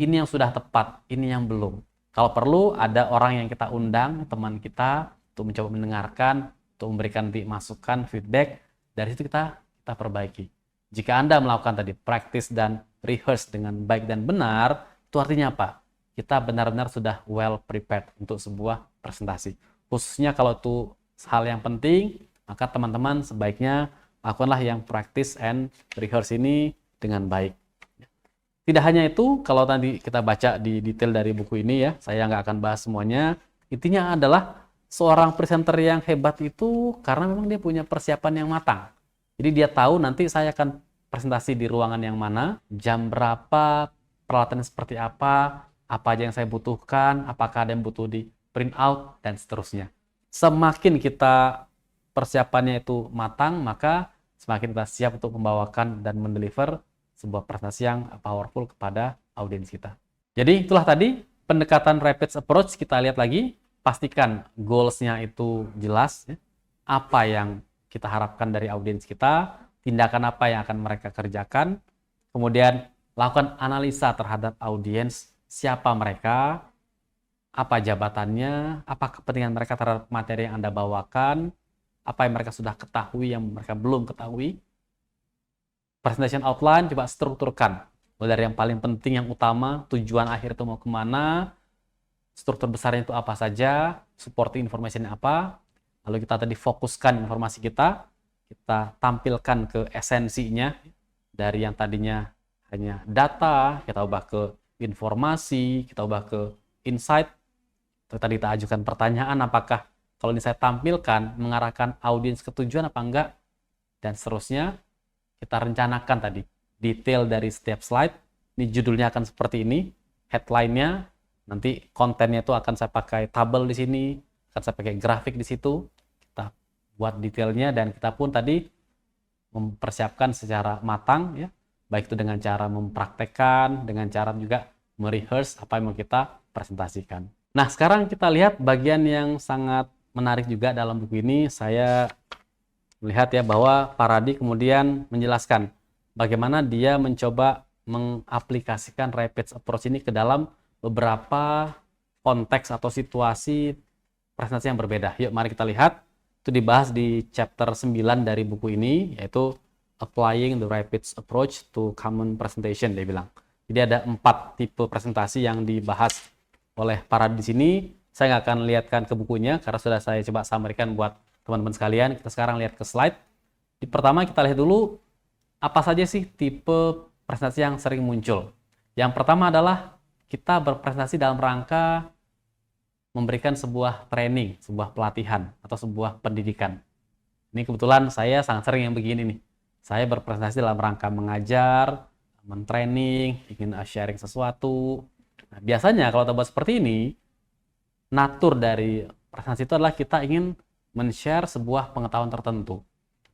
ini yang sudah tepat, ini yang belum. Kalau perlu ada orang yang kita undang, teman kita, untuk mencoba mendengarkan, untuk memberikan masukan, feedback. Dari situ kita perbaiki. Jika Anda melakukan tadi practice dan rehearse dengan baik dan benar, itu artinya apa? Kita benar-benar sudah well prepared untuk sebuah presentasi. Khususnya kalau itu hal yang penting, maka teman-teman sebaiknya lakukanlah yang practice and rehearse ini dengan baik. Tidak hanya itu, kalau tadi kita baca di detail dari buku ini ya, saya nggak akan bahas semuanya. Intinya adalah seorang presenter yang hebat itu karena memang dia punya persiapan yang matang. Jadi dia tahu nanti saya akan presentasi di ruangan yang mana, jam berapa, peralatannya seperti apa aja yang saya butuhkan, apakah ada yang butuh di print out, dan seterusnya. Semakin kita persiapannya itu matang, maka semakin kita siap untuk membawakan dan mendeliver sebuah presentasi yang powerful kepada audiens kita. Jadi itulah tadi pendekatan rapid approach. Kita lihat lagi, pastikan goals-nya itu jelas, ya. Apa yang kita harapkan dari audiens kita, tindakan apa yang akan mereka kerjakan, kemudian lakukan analisa terhadap audiens, siapa mereka, apa jabatannya, apa kepentingan mereka terhadap materi yang Anda bawakan, apa yang mereka sudah ketahui, yang mereka belum ketahui. Presentation outline coba strukturkan, mulai dari yang paling penting, yang utama, tujuan akhir itu mau kemana, struktur besarnya itu apa saja, supporting information apa, lalu kita tadi fokuskan informasi kita tampilkan ke esensinya, dari yang tadinya hanya data, kita ubah ke informasi, kita ubah ke insight. Tadi kita ajukan pertanyaan, apakah kalau ini saya tampilkan mengarahkan audiens ke tujuan apa enggak, dan seterusnya. Kita rencanakan tadi detail dari setiap slide. Ini judulnya akan seperti ini, headline-nya, nanti kontennya itu akan saya pakai tabel di sini, akan saya pakai grafik di situ. Kita buat detailnya, dan kita pun tadi mempersiapkan secara matang, ya, baik itu dengan cara mempraktekkan, dengan cara juga merehearse apa yang mau kita presentasikan. Nah, sekarang kita lihat bagian yang sangat menarik juga dalam buku ini. Saya melihat ya bahwa Paradi kemudian menjelaskan bagaimana dia mencoba mengaplikasikan rapid approach ini ke dalam beberapa konteks atau situasi presentasi yang berbeda. Yuk mari kita lihat. Itu dibahas di chapter 9 dari buku ini, yaitu Applying the Rapid Approach to Common Presentation, dia bilang. Jadi ada 4 tipe presentasi yang dibahas oleh Paradi di sini. Saya nggak akan lihatkan ke bukunya karena sudah saya coba summary-kan buat teman-teman sekalian. Kita sekarang lihat ke slide. Di pertama kita lihat dulu apa saja sih tipe presentasi yang sering muncul. Yang pertama adalah kita berpresentasi dalam rangka memberikan sebuah training, sebuah pelatihan, atau sebuah pendidikan. Ini kebetulan saya sangat sering yang begini nih. Saya berpresentasi dalam rangka mengajar, mentraining, ingin sharing sesuatu. Nah, biasanya kalau kita buat seperti ini, natur dari presentasi itu adalah kita ingin men-share sebuah pengetahuan tertentu,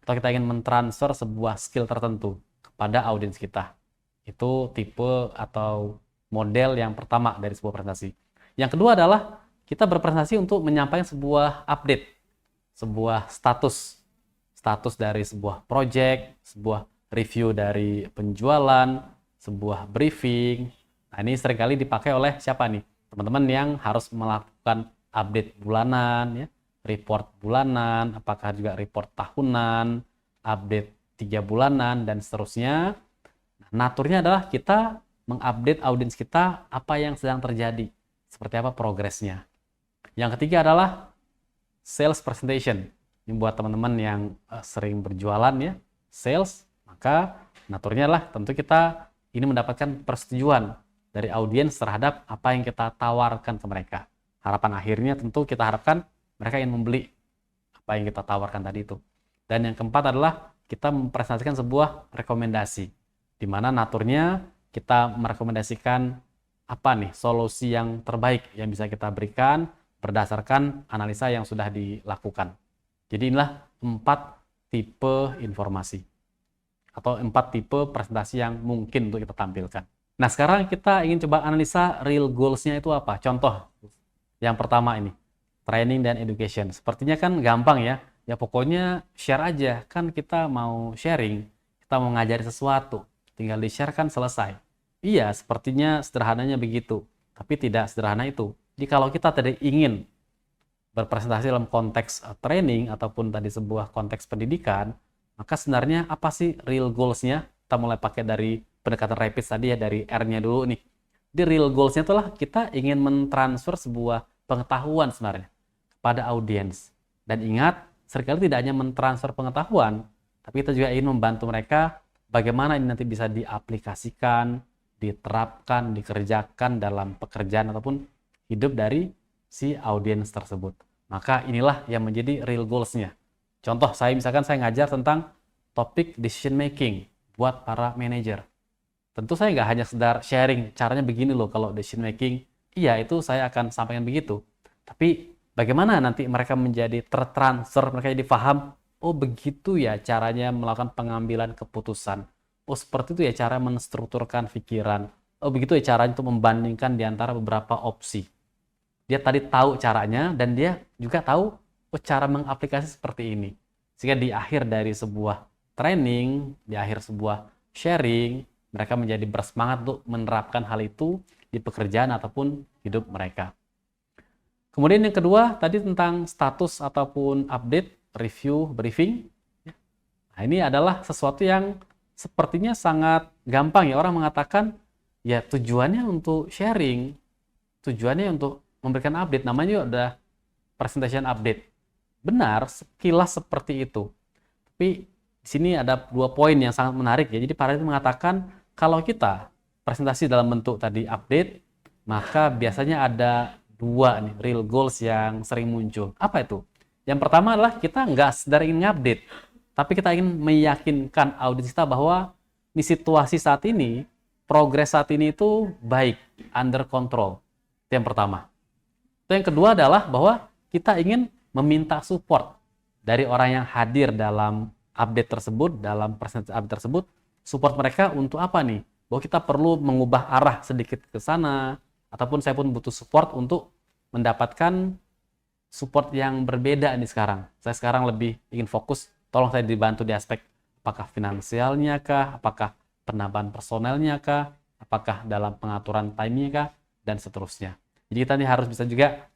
atau kita ingin mentransfer sebuah skill tertentu kepada audiens kita. Itu tipe atau model yang pertama dari sebuah presentasi. Yang kedua adalah kita berpresentasi untuk menyampaikan sebuah update, sebuah status dari sebuah project, sebuah review dari penjualan, sebuah briefing. Nah, ini seringkali dipakai oleh siapa nih? Teman-teman yang harus melakukan update bulanan, ya, report bulanan, apakah juga report tahunan, update 3 bulanan, dan seterusnya. Nah, naturnya adalah kita mengupdate audiens kita apa yang sedang terjadi, seperti apa progresnya. Yang ketiga adalah sales presentation. Ini buat teman-teman yang sering berjualan, ya, sales, maka naturnya adalah tentu kita ini mendapatkan persetujuan dari audiens terhadap apa yang kita tawarkan ke mereka. harapan akhirnya tentu kita harapkan mereka ingin membeli apa yang kita tawarkan tadi itu. Dan yang keempat adalah kita mempresentasikan sebuah rekomendasi, di mana naturnya kita merekomendasikan apa nih solusi yang terbaik yang bisa kita berikan berdasarkan analisa yang sudah dilakukan. Jadi inilah 4 tipe informasi atau 4 tipe presentasi yang mungkin untuk kita tampilkan. Nah, sekarang kita ingin coba analisa real goals-nya itu apa. Contoh yang pertama ini, training dan education. Sepertinya kan gampang ya. Ya pokoknya share aja. Kan kita mau sharing, kita mau ngajari sesuatu. Tinggal di-share kan selesai. Iya, sepertinya sederhananya begitu. Tapi tidak sederhana itu. Jadi kalau kita tadi ingin berpresentasi dalam konteks training ataupun tadi sebuah konteks pendidikan, maka sebenarnya apa sih real goals-nya? Kita mulai pakai dari pendekatan rapid tadi ya, dari R-nya dulu nih. Di real goals-nya itulah kita ingin mentransfer sebuah pengetahuan sebenarnya kepada audiens. Dan ingat, seringkali tidak hanya mentransfer pengetahuan, tapi kita juga ingin membantu mereka bagaimana ini nanti bisa diaplikasikan, diterapkan, dikerjakan dalam pekerjaan ataupun hidup dari si audiens tersebut. Maka inilah yang menjadi real goals-nya. Contoh, misalkan saya ngajar tentang topik decision making buat para manajer. Tentu saya nggak hanya sekedar sharing, caranya begini loh kalau decision making. Iya, itu saya akan sampaikan begitu. Tapi bagaimana nanti mereka menjadi tertransfer, mereka jadi paham, oh begitu ya caranya melakukan pengambilan keputusan. Oh seperti itu ya cara menstrukturkan pikiran. Oh begitu ya caranya untuk membandingkan di antara beberapa opsi. Dia tadi tahu caranya dan dia juga tahu oh cara mengaplikasi seperti ini. Sehingga di akhir dari sebuah training, di akhir sebuah sharing, mereka menjadi bersemangat untuk menerapkan hal itu di pekerjaan ataupun hidup mereka. Kemudian yang kedua, tadi tentang status ataupun update, review, briefing. Nah, ini adalah sesuatu yang sepertinya sangat gampang ya. Orang mengatakan, ya tujuannya untuk sharing, tujuannya untuk memberikan update. Namanya udah presentation update. Benar, sekilas seperti itu. Tapi di sini ada 2 poin yang sangat menarik ya. Jadi para itu mengatakan, kalau kita presentasi dalam bentuk tadi update, maka biasanya ada 2 nih real goals yang sering muncul. Apa itu? Yang pertama adalah kita nggak sekedar ingin update, tapi kita ingin meyakinkan audiens kita bahwa di situasi saat ini, progres saat ini itu baik, under control. Itu yang pertama. Itu yang kedua adalah bahwa kita ingin meminta support dari orang yang hadir dalam update tersebut, dalam presentasi update tersebut, support mereka untuk apa nih? Bahwa kita perlu mengubah arah sedikit ke sana, ataupun saya pun butuh support untuk mendapatkan support yang berbeda nih sekarang. Saya sekarang lebih ingin fokus, tolong saya dibantu di aspek apakah finansialnya kah, apakah penambahan personelnya kah, apakah dalam pengaturan timenya kah, dan seterusnya. Jadi kita nih harus bisa juga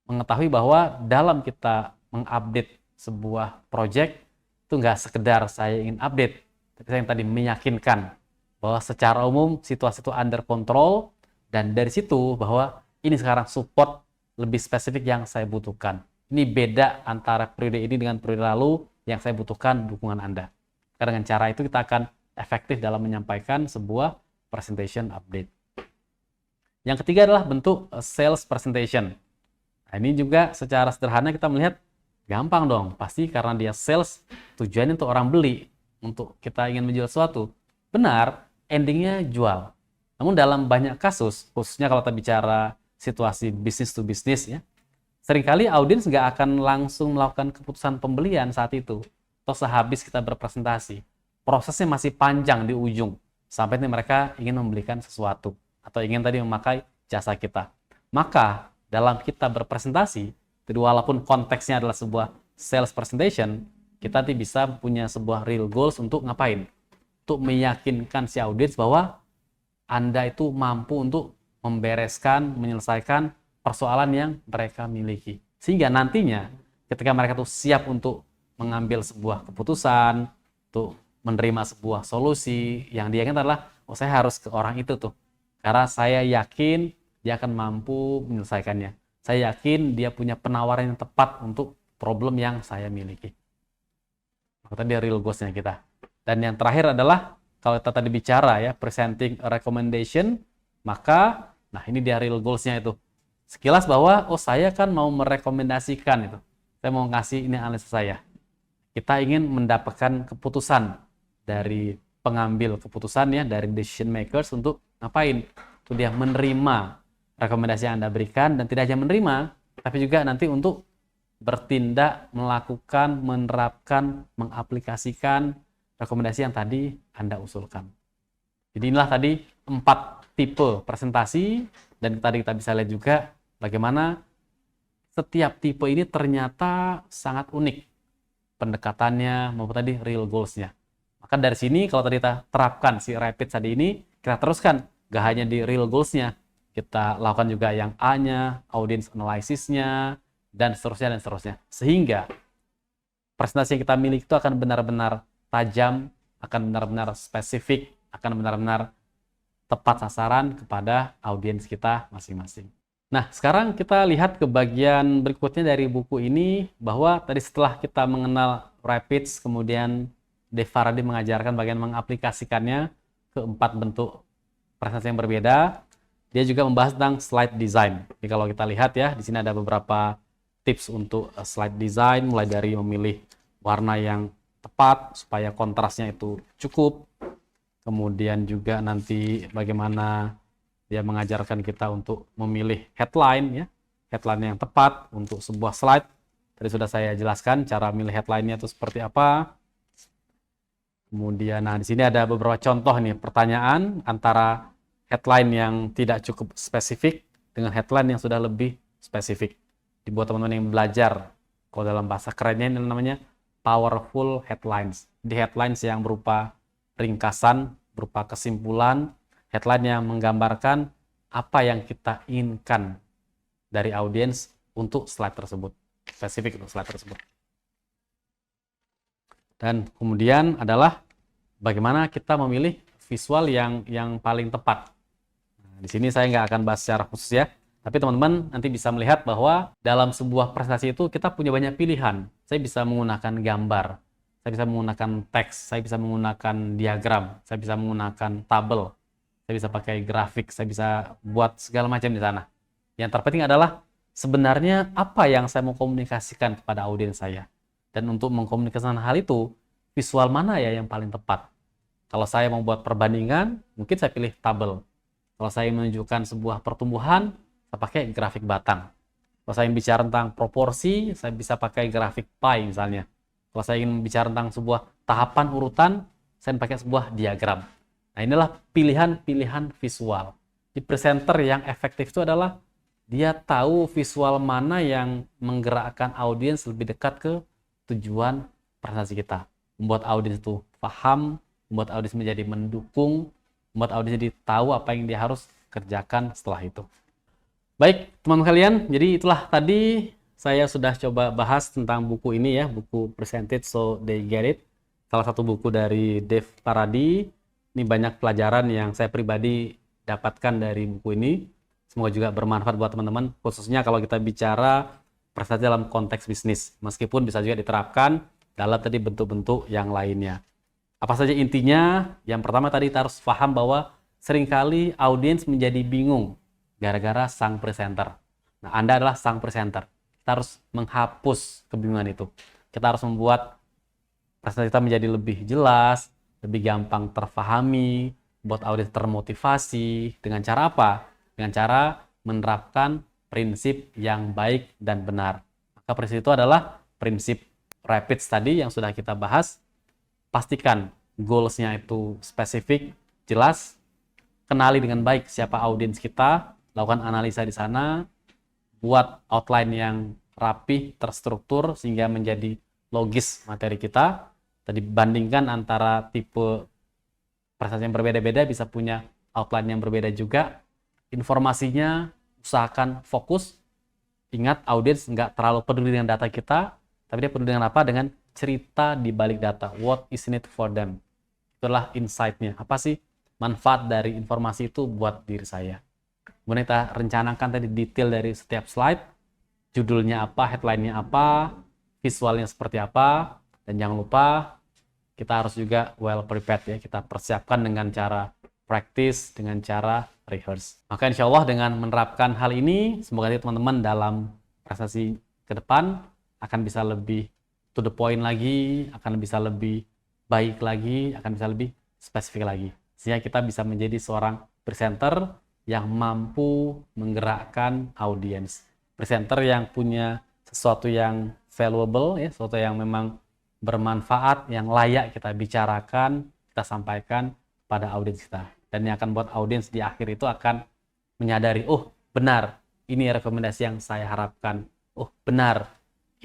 mengetahui bahwa dalam kita mengupdate sebuah project, itu nggak sekedar saya ingin update, tapi saya yang tadi meyakinkan bahwa secara umum situasi itu under control, dan dari situ bahwa ini sekarang support lebih spesifik yang saya butuhkan. Ini beda antara periode ini dengan periode lalu yang saya butuhkan dukungan Anda. Karena dengan cara itu kita akan efektif dalam menyampaikan sebuah presentation update. Yang ketiga adalah bentuk sales presentation. Nah, ini juga secara sederhana kita melihat gampang dong. Pasti karena dia sales, tujuannya untuk orang beli, untuk kita ingin menjual sesuatu. Benar, endingnya jual. Namun dalam banyak kasus, khususnya kalau kita bicara situasi bisnis to bisnis ya, seringkali audiens nggak akan langsung melakukan keputusan pembelian saat itu. Atau sehabis kita berpresentasi. Prosesnya masih panjang di ujung. Sampai ini mereka ingin membelikan sesuatu. Atau ingin tadi memakai jasa kita. Maka dalam kita berpresentasi, walaupun konteksnya adalah sebuah sales presentation, kita nanti bisa punya sebuah real goals untuk ngapain? Untuk meyakinkan si audiens bahwa Anda itu mampu untuk membereskan, menyelesaikan persoalan yang mereka miliki. Sehingga nantinya ketika mereka tuh siap untuk mengambil sebuah keputusan, untuk menerima sebuah solusi, yang dia ingat adalah, oh saya harus ke orang itu tuh. Karena saya yakin dia akan mampu menyelesaikannya. Saya yakin dia punya penawaran yang tepat untuk problem yang saya miliki. Maka tadi real goals-nya kita. Dan yang terakhir adalah, kalau kita tadi bicara ya, presenting a recommendation, maka, nah ini dia real goals-nya itu. sekilas bahwa, oh saya kan mau merekomendasikan itu. Saya mau ngasih ini analisa saya. Kita ingin mendapatkan keputusan dari pengambil keputusan ya, dari decision makers untuk ngapain? Untuk dia menerima rekomendasi yang Anda berikan, dan tidak hanya menerima, tapi juga nanti untuk bertindak, melakukan, menerapkan, mengaplikasikan rekomendasi yang tadi Anda usulkan. Jadi inilah tadi 4 tipe presentasi, dan tadi kita bisa lihat juga bagaimana setiap tipe ini ternyata sangat unik pendekatannya maupun tadi real goals-nya. Maka dari sini kalau tadi kita terapkan si rapid tadi ini, kita teruskan, gak hanya di real goals-nya, kita lakukan juga yang A-nya, audience analysis-nya, dan seterusnya dan seterusnya. Sehingga presentasi yang kita miliki itu akan benar-benar tajam, akan benar-benar spesifik, akan benar-benar tepat sasaran kepada audiens kita masing-masing. Nah, sekarang kita lihat ke bagian berikutnya dari buku ini, bahwa tadi setelah kita mengenal rapids, kemudian Dave Farady mengajarkan bagaimana mengaplikasikannya ke 4 bentuk presentasi yang berbeda. Dia juga membahas tentang slide design. Jadi kalau kita lihat ya, di sini ada beberapa tips untuk slide design, mulai dari memilih warna yang tepat supaya kontrasnya itu cukup. Kemudian juga nanti bagaimana dia mengajarkan kita untuk memilih headline ya, headline yang tepat untuk sebuah slide. Tadi sudah saya jelaskan cara memilih headline-nya itu seperti apa. Kemudian nah di sini ada beberapa contoh nih pertanyaan antara headline yang tidak cukup spesifik dengan headline yang sudah lebih spesifik. Dibuat teman-teman yang belajar. Kalau dalam bahasa kerennya ini namanya powerful headlines. Di headlines yang berupa ringkasan, berupa kesimpulan, headline yang menggambarkan apa yang kita inginkan dari audiens untuk slide tersebut, spesifik untuk slide tersebut. Dan kemudian adalah bagaimana kita memilih visual yang paling tepat. Nah, di sini saya nggak akan bahas secara khusus ya, tapi teman-teman nanti bisa melihat bahwa dalam sebuah presentasi itu kita punya banyak pilihan. Saya bisa menggunakan gambar, saya bisa menggunakan teks, saya bisa menggunakan diagram, saya bisa menggunakan tabel, saya bisa pakai grafik, saya bisa buat segala macam di sana. Yang terpenting adalah sebenarnya apa yang saya mau komunikasikan kepada audiens saya. Dan untuk mengkomunikasikan hal itu, visual mana ya yang paling tepat? Kalau saya mau buat perbandingan, mungkin saya pilih tabel. Kalau saya menunjukkan sebuah pertumbuhan, saya pakai grafik batang. Kalau saya ingin bicara tentang proporsi, saya bisa pakai grafik pie misalnya. Kalau saya ingin bicara tentang sebuah tahapan urutan, saya pakai sebuah diagram. Nah, inilah pilihan-pilihan visual. Di presenter yang efektif itu adalah dia tahu visual mana yang menggerakkan audiens lebih dekat ke tujuan presentasi kita. Membuat audiens itu paham, membuat audiens menjadi mendukung, membuat audiens jadi tahu apa yang dia harus kerjakan setelah itu. Baik, teman-teman kalian, jadi itulah tadi saya sudah coba bahas tentang buku ini ya, buku Presented So They Get It. Salah satu buku dari Dave Farady. Ini banyak pelajaran yang saya pribadi dapatkan dari buku ini. Semoga juga bermanfaat buat teman-teman, khususnya kalau kita bicara presentasi dalam konteks bisnis, meskipun bisa juga diterapkan dalam tadi bentuk-bentuk yang lainnya. Apa saja intinya? Yang pertama tadi kita harus paham bahwa seringkali audiens menjadi bingung gara-gara sang presenter. Nah, Anda adalah sang presenter. Kita harus menghapus kebingungan itu. Kita harus membuat presentasi kita menjadi lebih jelas, lebih gampang terpahami, buat audiens termotivasi. Dengan cara apa? Dengan cara menerapkan prinsip yang baik dan benar. Maka prinsip itu adalah prinsip rapid tadi yang sudah kita bahas. Pastikan goals-nya itu spesifik, jelas. Kenali dengan baik siapa audiens kita, lakukan analisa di sana, buat outline yang rapih, terstruktur, sehingga menjadi logis materi kita. Tadi bandingkan antara tipe presentasi yang berbeda-beda, bisa punya outline yang berbeda juga. Informasinya usahakan fokus. Ingat, audiens nggak terlalu peduli dengan data kita, tapi dia peduli dengan apa? Dengan cerita di balik data. What is in it for them? Itulah insight-nya. Apa sih manfaat dari informasi itu buat diri saya? Kemudian kita rencanakan tadi detail dari setiap slide. Judulnya apa, headline-nya apa, visualnya seperti apa. Dan jangan lupa, kita harus juga well prepared ya. Kita persiapkan dengan cara practice dengan cara rehearse. Maka insya Allah dengan menerapkan hal ini, semoga teman-teman dalam presentasi ke depan akan bisa lebih to the point lagi, akan bisa lebih baik lagi, akan bisa lebih spesifik lagi. Sehingga kita bisa menjadi seorang presenter yang mampu menggerakkan audiens. Presenter yang punya sesuatu yang valuable, ya, sesuatu yang memang bermanfaat, yang layak kita bicarakan, kita sampaikan pada audiens kita. Dan yang akan buat audiens di akhir itu akan menyadari, oh benar, ini rekomendasi yang saya harapkan. Oh benar,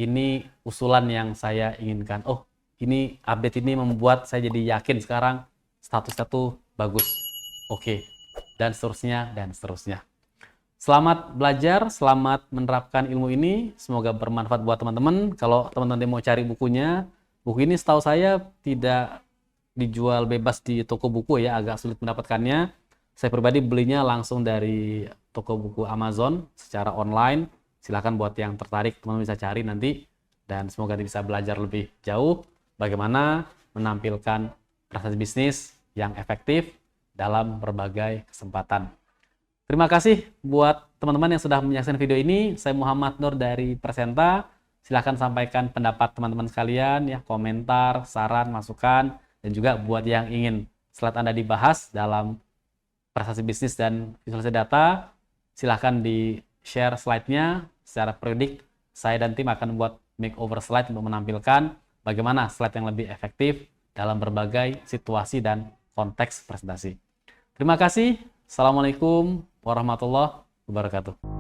ini usulan yang saya inginkan. Oh ini update ini membuat saya jadi yakin sekarang statusnya tuh bagus. Oke, dan seterusnya, dan seterusnya. Selamat belajar, selamat menerapkan ilmu ini. Semoga bermanfaat buat teman-teman. Kalau teman-teman mau cari bukunya, buku ini setahu saya tidak dijual bebas di toko buku ya, agak sulit mendapatkannya. Saya pribadi belinya langsung dari toko buku Amazon secara online. Silahkan buat yang tertarik, teman-teman bisa cari nanti. Dan semoga bisa belajar lebih jauh bagaimana menampilkan presentasi bisnis yang efektif dalam berbagai kesempatan. Terima kasih buat teman-teman yang sudah menyaksikan video ini. Saya Muhammad Nur dari Presenta. Silahkan sampaikan pendapat teman-teman sekalian, ya, komentar, saran, masukan, dan juga buat yang ingin slide Anda dibahas dalam presentasi bisnis dan visualisasi data, silahkan di-share slide-nya secara periodik. Saya dan tim akan buat makeover slide untuk menampilkan bagaimana slide yang lebih efektif dalam berbagai situasi dan konteks presentasi. Terima kasih. Assalamualaikum warahmatullahi wabarakatuh.